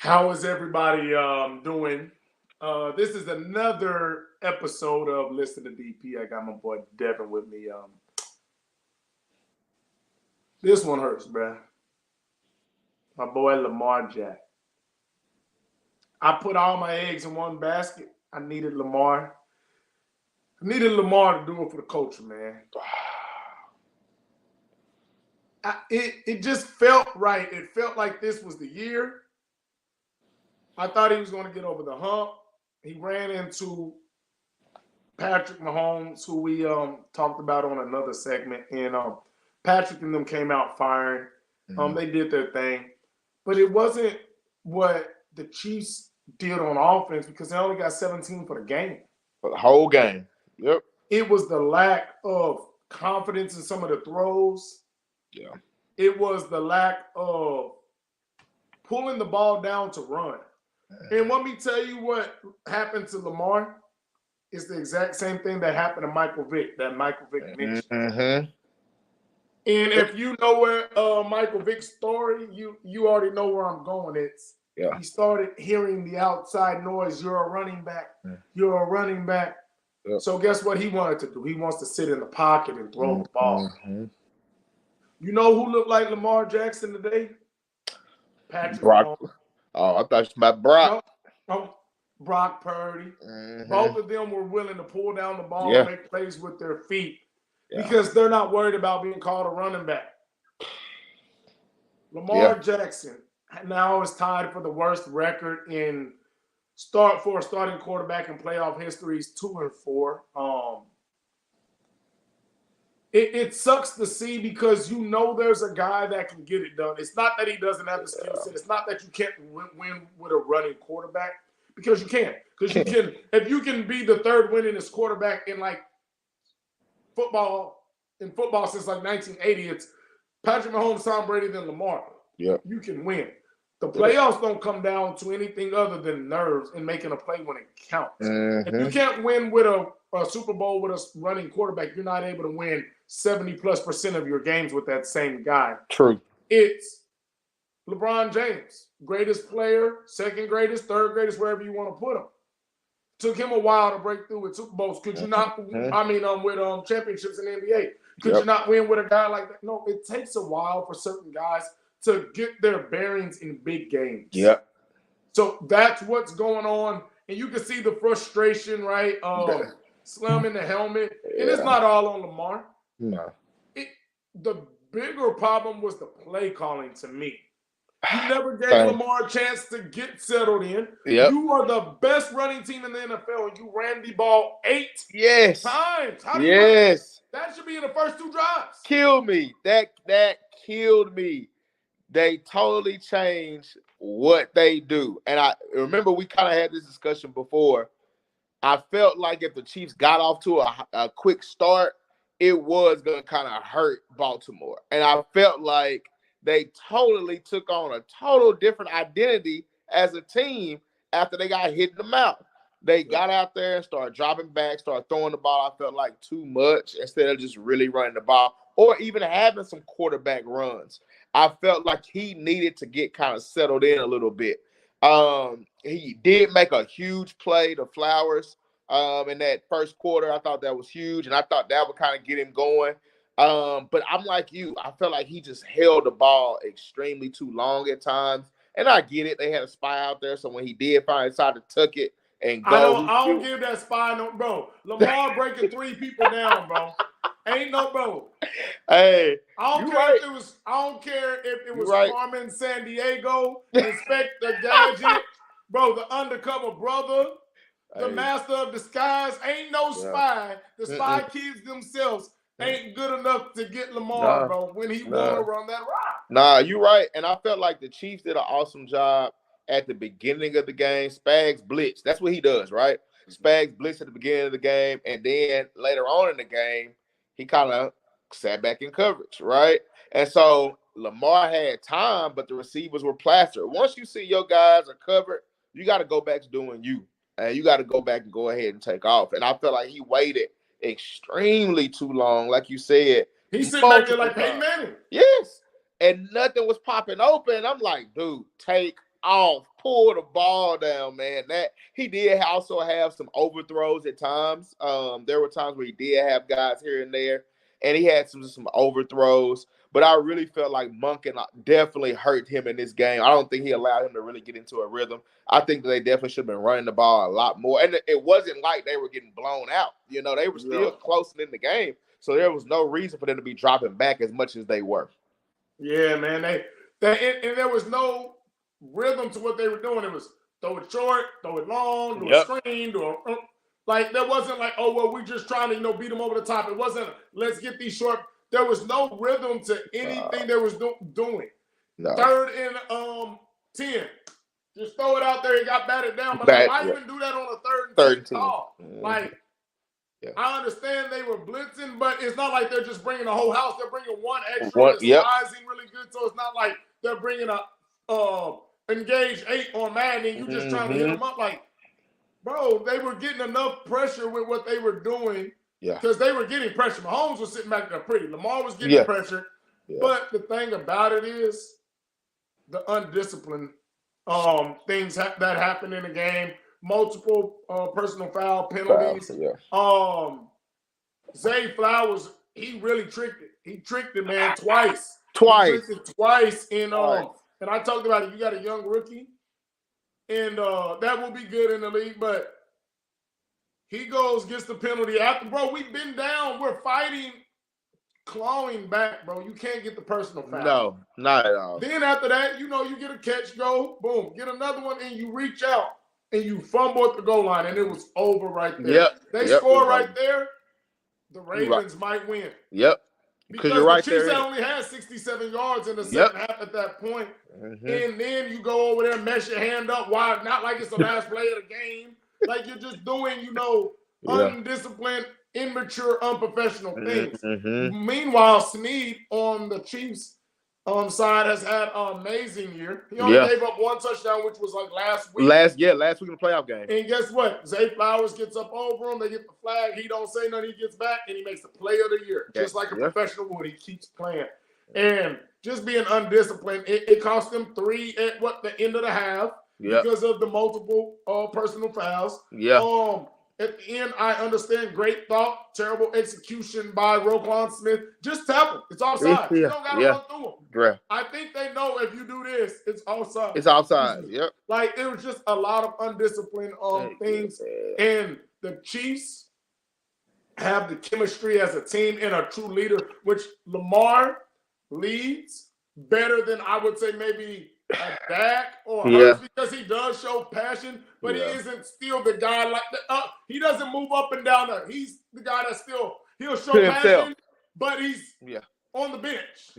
How is everybody doing? This is another episode of Listen to DP. I got my boy Devin with me. This one hurts, bruh. My boy Lamar Jack. I put all my eggs in one basket. I needed Lamar. I needed Lamar to do it for the culture, man. It just felt right. It felt like this was the year. I thought he was going to get over the hump. He ran into Patrick Mahomes, who we talked about on another segment, and Patrick and them came out firing. They did their thing, but it wasn't what the Chiefs did on offense because they only got 17 for the game. For the whole game. Yep. It was the lack of confidence in some of the throws. Yeah. It was the lack of pulling the ball down to run. And let me tell you what happened to Lamar. It's the exact same thing that happened to Michael Vick, that Michael Vick mentioned. And if you know where Michael Vick's story, you already know where I'm going. He started hearing the outside noise. You're a running back. You're a running back. Yep. So guess what he wanted to do? He wants to sit in the pocket and throw the ball. You know who looked like Lamar Jackson today? Patrick Mahomes. Oh, I thought you meant Brock. No, Brock Purdy. Both of them were willing to pull down the ball and make plays with their feet because they're not worried about being called a running back. Lamar Jackson now is tied for the worst record for a starting quarterback in playoff history. He's 2-4. It sucks to see because you know there's a guy that can get it done. It's not that he doesn't have the skill set. It's not that you can't win with a running quarterback because you can. Because you can, if you can be the third winningest quarterback in football since 1980, it's Patrick Mahomes, Tom Brady, then Lamar. Yeah, you can win. The playoffs don't come down to anything other than nerves and making a play when it counts. If you can't win with a Super Bowl with a running quarterback, you're not able to win 70+% of your games with that same guy. True. It's LeBron James, greatest player, second greatest, third greatest, wherever you want to put him. Took him a while to break through with Super Bowls. Could you not? With championships in the NBA, could you not win with a guy like that? No, it takes a while for certain guys to get their bearings in big games. Yep. So that's what's going on, and you can see the frustration, right? Slamming the helmet, and it's not all on Lamar. No. The bigger problem was the play calling to me. You never gave Lamar a chance to get settled in. Yep. You are the best running team in the NFL, and you ran the ball 8 times. How do you that should be in the first 2 drives. Killed me. That killed me. They totally changed what they do. And I remember we kind of had this discussion before. I felt like if the Chiefs got off to a quick start, it was going to kind of hurt Baltimore. And I felt like they totally took on a total different identity as a team after they got hit in the mouth. They got out there and started dropping back, started throwing the ball, I felt like, too much instead of just really running the ball or even having some quarterback runs. I felt like he needed to get kind of settled in a little bit. He did make a huge play to Flowers in that first quarter. I thought that was huge, and I thought that would kind of get him going. But I'm like you. I felt like he just held the ball extremely too long at times. And I get it. They had a spy out there, so when he did finally decide to tuck it and go. I don't give that spy no, bro. Lamar breaking 3 people down, bro. Ain't no bro. Hey, I don't care if it was Carmen San Diego, Inspector Gadget, bro, the undercover brother, the master of disguise. Ain't no spy. The spy kids themselves ain't good enough to get Lamar, bro, when he want to run that rock. Nah, you're right. And I felt like the Chiefs did an awesome job at the beginning of the game. Spags blitz. That's what he does, right? Spags blitz at the beginning of the game, and then later on in the game, he kind of sat back in coverage, right? And so Lamar had time, but the receivers were plastered. Once you see your guys are covered, you got to go back to doing you. And you got to go back and go ahead and take off. And I felt like he waited extremely too long, like you said. He sitting back there like Peyton Manning. Yes. And nothing was popping open. I'm like, dude, take off, pull the ball down, man. That he did also have some overthrows at times. There were times where he did have guys here and there, and he had some overthrows. But I really felt like Monken definitely hurt him in this game. I don't think he allowed him to really get into a rhythm. I think that they definitely should have been running the ball a lot more. And it wasn't like they were getting blown out. You know, they were still close in the game. So there was no reason for them to be dropping back as much as they were. Yeah, man. And there was no rhythm to what they were doing. It was throw it short, throw it long, do a screen, like there wasn't like, oh, well, we're just trying to, beat them over the top. It wasn't, let's get these short. There was no rhythm to anything they was doing. No. 3rd and 10. Just throw it out there. He got batted down. But why even do that on a 3rd and 10 call? Like, I understand they were blitzing, but it's not like they're just bringing the whole house. They're bringing one extra that's sizing really good. So it's not like they're bringing a engage 8 on Madden and you just trying to hit them up. Like, bro, they were getting enough pressure with what they were doing. Yeah, because they were getting pressure. Mahomes was sitting back there pretty. Lamar was getting pressure. Yeah. But the thing about it is the undisciplined things that happen in the game. Multiple personal foul penalties. Zay Flowers, he really tricked it. He tricked it, man, twice. He tricked it twice. And I talked about it. You got a young rookie, and that will be good in the league, but he gets the penalty after, bro. We've been down. We're fighting, clawing back, bro. You can't get the personal foul. No, not at all. Then after that, you get a catch, go, boom, get another one, and you reach out and you fumble at the goal line, and it was over right there. Yep. They score right there. The Ravens might win. Yep. Because the Chiefs only had 67 yards in the second half at that point. And then you go over there and mess your hand up. Why? Not like it's the last play of the game. Like you're just doing, undisciplined, immature, unprofessional things. Meanwhile, Snead on the Chiefs side has had an amazing year. He only gave up 1 touchdown, which was like last week. Last week in the playoff game. And guess what? Zay Flowers gets up over him. They get the flag. He don't say nothing. He gets back, and he makes the play of the year, just like a professional would. He keeps playing. And just being undisciplined, it cost them 3 at the end of the half. Because of the multiple personal fouls. At the end, I understand great thought, terrible execution by Roquan Smith. Just tap him. It's offside. You don't got to run through him. I think they know if you do this, it's offside. It's offside. Yep. Like, it was just a lot of undisciplined things. And the Chiefs have the chemistry as a team and a true leader, which Lamar leads better than I would say maybe a Dak or Hurts, because he does show passion, but he isn't still the guy like that. He doesn't move up and down there. He's the guy that he'll show passion, but he's on the bench.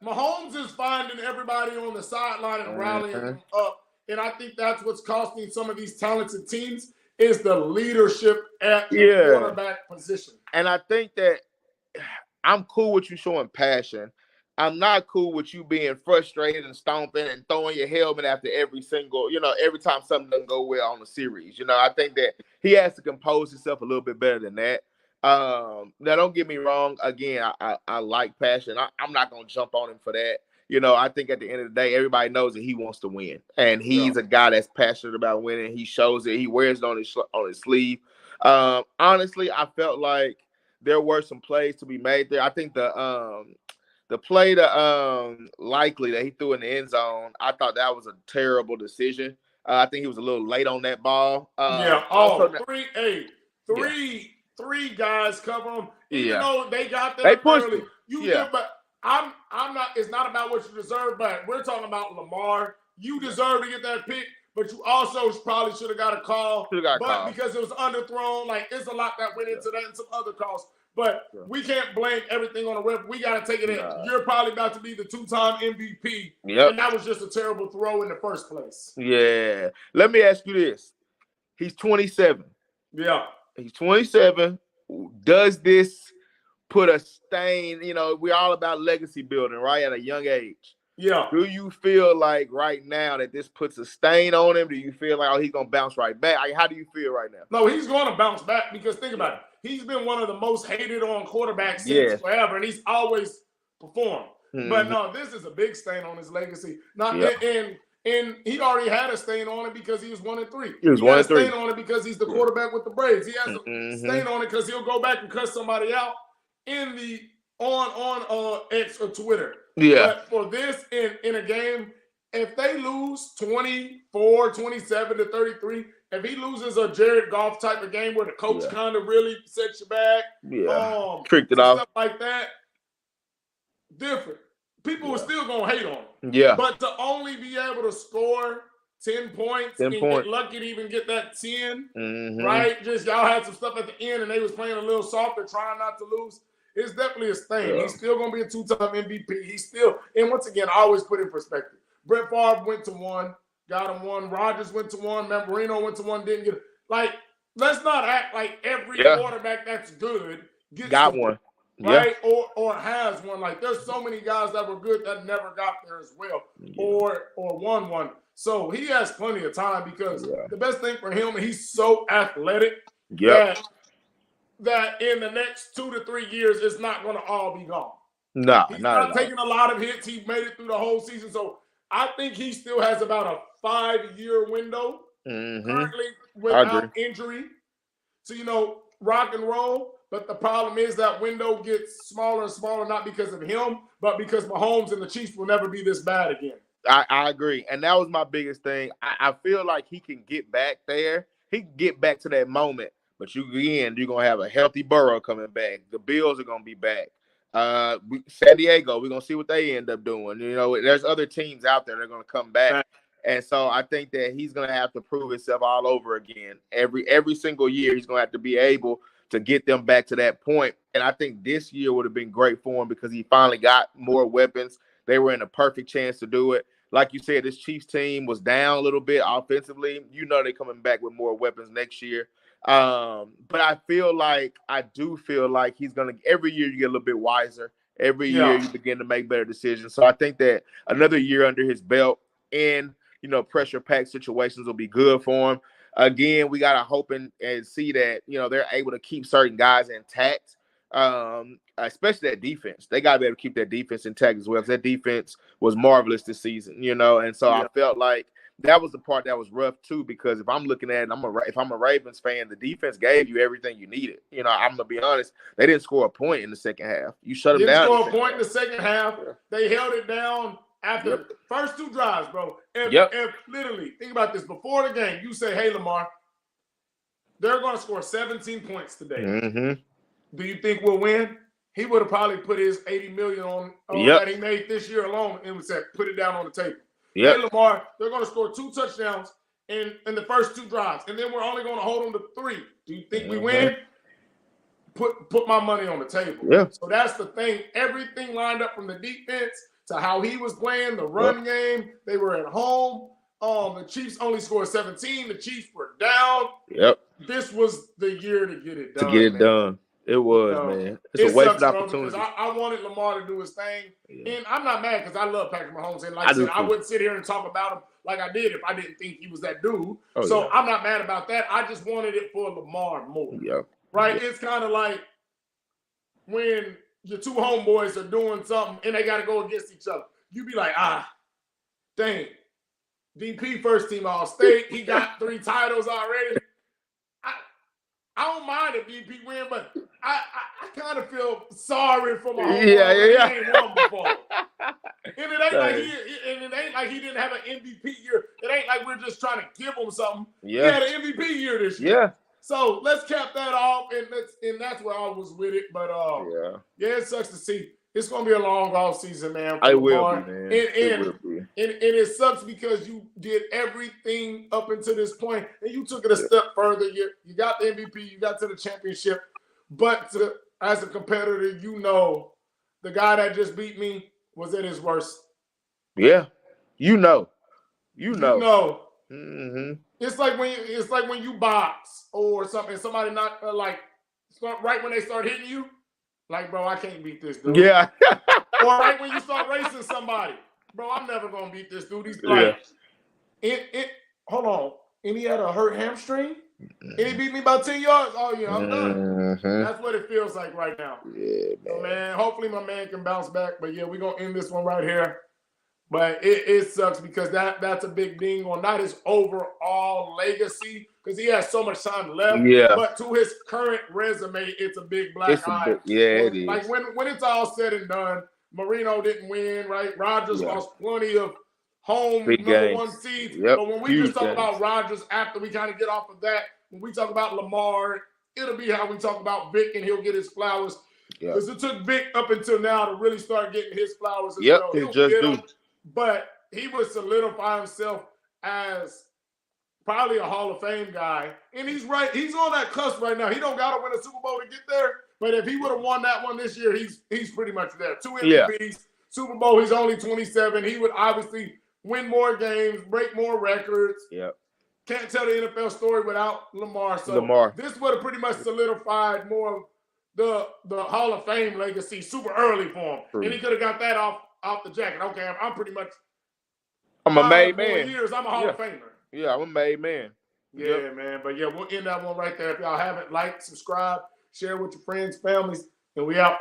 Mahomes is finding everybody on the sideline and rallying them up. And I think that's what's costing some of these talented teams is the leadership at the quarterback position. And I think that I'm cool with you showing passion. I'm not cool with you being frustrated and stomping and throwing your helmet after every time something doesn't go well on the series. I think that he has to compose himself a little bit better than that. Now, don't get me wrong. Again, I like passion. I'm not going to jump on him for that. I think at the end of the day, everybody knows that he wants to win. And he's a guy that's passionate about winning. He shows it. He wears it on his sleeve. Honestly, I felt like there were some plays to be made there. I think the play to Likely that he threw in the end zone, I thought that was a terrible decision. I think he was a little late on that ball. Three guys cover him. Even though they got there early. But I'm not. It's not about what you deserve, but we're talking about Lamar. You deserve to get that pick, but you also probably should have got a call. Because it was underthrown, like it's a lot that went into that and some other calls. But we can't blame everything on the ref. We got to take it in. You're probably about to be the 2-time MVP. And that was just a terrible throw in the first place. Yeah. Let me ask you this. He's 27. Yeah. He's 27. Does this put a stain? We're all about legacy building, right, at a young age. Yeah. Do you feel like right now that this puts a stain on him? Do you feel like, he's going to bounce right back? How do you feel right now? No, he's going to bounce back because think about it. He's been one of the most hated on quarterbacks since forever, and he's always performed. But no, this is a big stain on his legacy. And And he already had a stain on it because he was 1-3. He was He got a 1-3. stain on it because he's the quarterback with the Braves. He has a stain on it because he'll go back and cuss somebody out in the on X or Twitter. Yeah. But for this in a game, if they lose 24, 27 to 33, if he loses a Jared Goff type of game where the coach kind of really sets you back, tricked it off, stuff like that, different. People were still gonna hate on him. Yeah. But to only be able to score 10 points and get lucky to even get that 10, right? Just y'all had some stuff at the end and they was playing a little softer, trying not to lose. It's definitely his thing. Yeah. He's still gonna be a 2-time MVP. He's still, and once again, I always put in perspective. Brett Favre went to 1, got him 1. Rodgers went to 1. Marino went to 1, didn't get it. Like, let's not act like every quarterback that's good got one. Right? Or has one. Like, there's so many guys that were good that never got there as well. Or won one. So he has plenty of time because the best thing for him, he's so athletic that in the next 2 to 3 years, it's not going to all be gone. No, he's not taking a lot of hits. He made it through the whole season. So I think he still has about a 5-year window currently without injury. So, rock and roll. But the problem is that window gets smaller and smaller, not because of him, but because Mahomes and the Chiefs will never be this bad again. I agree. And that was my biggest thing. I feel like he can get back there. He can get back to that moment. But you're going to have a healthy Burrow coming back. The Bills are going to be back. San Diego, we're going to see what they end up doing. There's other teams out there that are going to come back. And so I think that he's going to have to prove himself all over again. Every single year, he's going to have to be able to get them back to that point. And I think this year would have been great for him because he finally got more weapons. They were in a perfect chance to do it. Like you said, this Chiefs team was down a little bit offensively. They're coming back with more weapons next year. But I do feel like he's going to, every year you get a little bit wiser. Every year you begin to make better decisions. So I think that another year under his belt in, pressure-packed situations will be good for him. Again, we got to hope and see that, they're able to keep certain guys intact, especially that defense. They got to be able to keep that defense intact as well, because that defense was marvelous this season, and so I felt like that was the part that was rough too, because if I'm looking at it, if I'm a Ravens fan, the defense gave you everything you needed. I'm gonna be honest, they didn't score a point in the second half. You shut them down. Didn't score a point in the second half. Yeah. They held it down after the first 2 drives, bro. If literally, think about this, before the game, you say, hey, Lamar, they're going to score 17 points today. Do you think we'll win? He would have probably put his $80 million on that he made this year alone and said, put it down on the table. Hey, Lamar, they're going to score 2 touchdowns in the first 2 drives, and then we're only going to hold them to 3. Do you think we win? Put my money on the table. Yeah. So that's the thing. Everything lined up from the defense to how he was playing, the run game. They were at home. The Chiefs only scored 17. The Chiefs were down. Yep. This was the year to get it done. It was, man. It's a wasted opportunity. I wanted Lamar to do his thing. Yeah. And I'm not mad because I love Patrick Mahomes. And like I said, I wouldn't sit here and talk about him like I did if I didn't think he was that dude. I'm not mad about that. I just wanted it for Lamar more. Yeah. Right? Yeah. It's kind of like when your 2 homeboys are doing something and they got to go against each other. You be like, dang. DP first team All-State. He got 3 titles already. I don't mind if DP win, but I kind of feel sorry for my homeboy. He ain't won before. And it ain't like he didn't have an MVP year. It ain't like we're just trying to give him something. Yeah. He had an MVP year this year. Yeah. So let's cap that off, and that's where I was with it. But it sucks to see. It's gonna be a long off season, man. It will be, man. And it sucks because you did everything up until this point, and you took it a step further. You got the MVP, you got to the championship, but as a competitor, the guy that just beat me was at his worst. Yeah, you know. Mm-hmm. It's like when you box or something. Somebody not right when they start hitting you. Like, bro, I can't beat this dude. Yeah. Or right when you start racing somebody. Bro, I'm never going to beat this dude. He's like, hold on. And he had a hurt hamstring? And he beat me by 10 yards? Oh, yeah, I'm done. That's what it feels like right now. Yeah, man. So, man, hopefully my man can bounce back. But, yeah, we're going to end this one right here. But it sucks because that's a big ding on not his overall legacy because he has so much time left. Yeah. But to his current resume, it's a big black eye. It is. Like when it's all said and done, Marino didn't win, right? Rodgers lost plenty of home big number games. one seeds. Yep. But when we just talk about Rodgers after we kind of get off of that, when we talk about Lamar, it'll be how we talk about Vic and he'll get his flowers. Because it took Vic up until now to really start getting his flowers as well. He'll just get do. them, but he would solidify himself as probably a Hall of Fame guy. And he's right. He's on that cusp right now. He don't got to win a Super Bowl to get there. But if he would have won that one this year, he's pretty much there. 2 MVPs, Super Bowl, he's only 27. He would obviously win more games, break more records. Yep. Can't tell the NFL story without Lamar. So this would have pretty much solidified more of the Hall of Fame legacy super early for him. True. And he could have got that off the jacket. Okay, I'm pretty much I'm a made man. Years, I'm a Hall of Famer. Yeah, I'm a made man. Yeah, man. But yeah, we'll end that one right there. If y'all haven't liked, subscribe, share with your friends, families, and we out.